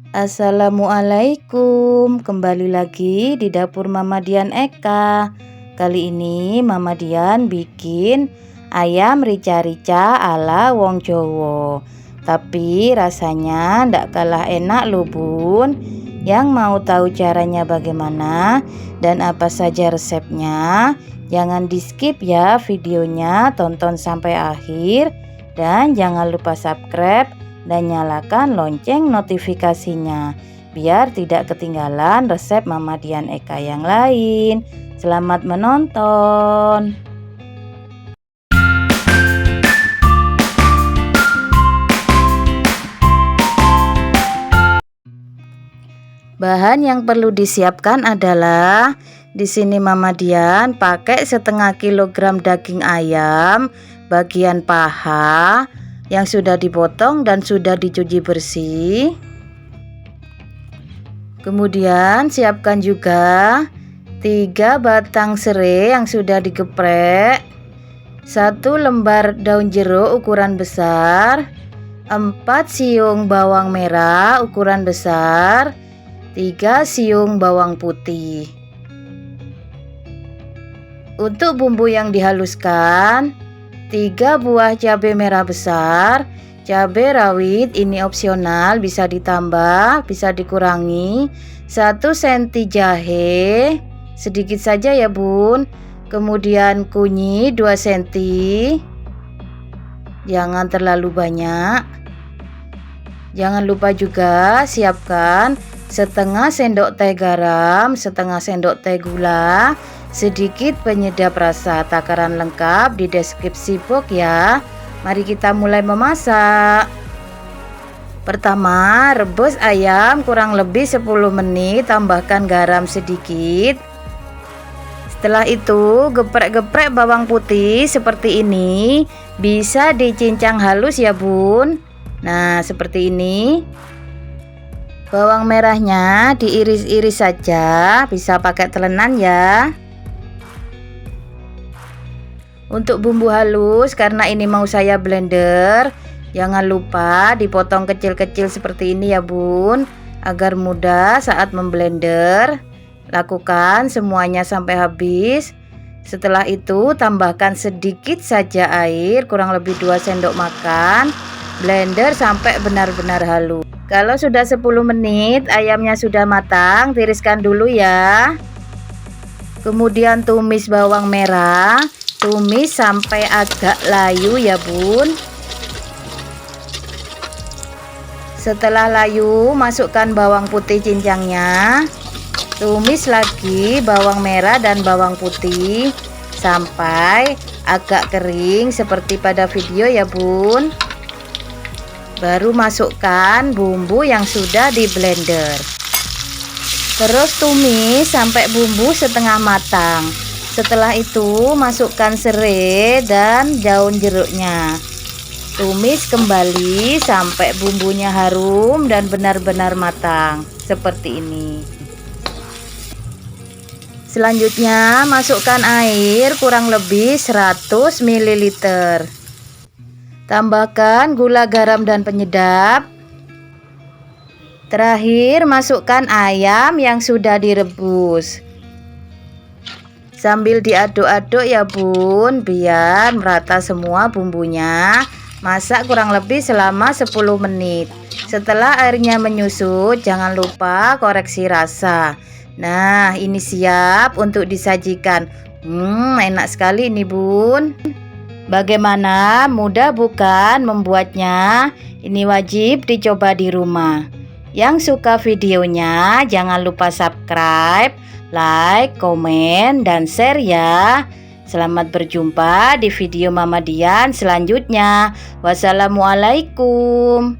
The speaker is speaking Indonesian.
Assalamualaikum, kembali lagi di dapur Mama Dian Eka. Kali ini Mama Dian bikin ayam rica-rica ala wong Jowo. Tapi rasanya ndak kalah enak loh bun. Yang mau tahu caranya bagaimana dan apa saja resepnya, jangan di skip ya videonya, tonton sampai akhir. Dan jangan lupa subscribe dan nyalakan lonceng notifikasinya biar tidak ketinggalan resep Mama Dian Eka yang lain. Selamat menonton. Bahan yang perlu disiapkan adalah di sini Mama Dian pakai setengah kilogram daging ayam bagian paha yang sudah dipotong dan sudah dicuci bersih. Kemudian siapkan juga 3 batang serai yang sudah digeprek, 1 lembar daun jeruk ukuran besar, 4 siung bawang merah ukuran besar, 3 siung bawang putih. Untuk bumbu yang dihaluskan, 3 buah cabai merah besar, cabai rawit ini opsional, bisa ditambah, bisa dikurangi, 1 senti jahe, sedikit saja ya bun, kemudian kunyit 2 senti, jangan terlalu banyak. Jangan lupa juga siapkan setengah sendok teh garam, setengah sendok teh gula, sedikit penyedap rasa. Takaran lengkap di deskripsi box ya. Mari kita mulai memasak. Pertama, rebus ayam kurang lebih 10 menit, tambahkan garam sedikit. Setelah itu geprek-geprek bawang putih seperti ini, bisa dicincang halus ya bun. Nah seperti ini. Bawang merahnya diiris-iris saja, bisa pakai telenan ya. Untuk bumbu halus, karena ini mau saya blender, jangan lupa dipotong kecil-kecil seperti ini ya bun, agar mudah saat memblender. Lakukan semuanya sampai habis. Setelah itu tambahkan sedikit saja air, kurang lebih 2 sendok makan. Blender sampai benar-benar halus. Kalau sudah 10 menit ayamnya sudah matang, tiriskan dulu ya. Kemudian tumis bawang merah, tumis sampai agak layu ya bun. Setelah layu, masukkan bawang putih cincangnya. Tumis lagi bawang merah dan bawang putih sampai agak kering seperti pada video ya bun. Baru masukkan bumbu yang sudah di blender. Terus tumis sampai bumbu setengah matang. Setelah itu masukkan serai dan daun jeruknya. Tumis kembali sampai bumbunya harum dan benar-benar matang seperti ini. Selanjutnya masukkan air kurang lebih 100 ml. Tambahkan gula, garam dan penyedap. Terakhir masukkan ayam yang sudah direbus. Sambil diaduk-aduk ya bun, biar merata semua bumbunya. Masak kurang lebih selama 10 menit. Setelah airnya menyusut, jangan lupa koreksi rasa. Nah, ini siap untuk disajikan. Enak sekali ini bun. Bagaimana? Mudah bukan membuatnya? Ini wajib dicoba di rumah. Yang suka videonya jangan lupa subscribe, like, komen, dan share ya. Selamat berjumpa di video Mama Dian selanjutnya. Wassalamualaikum.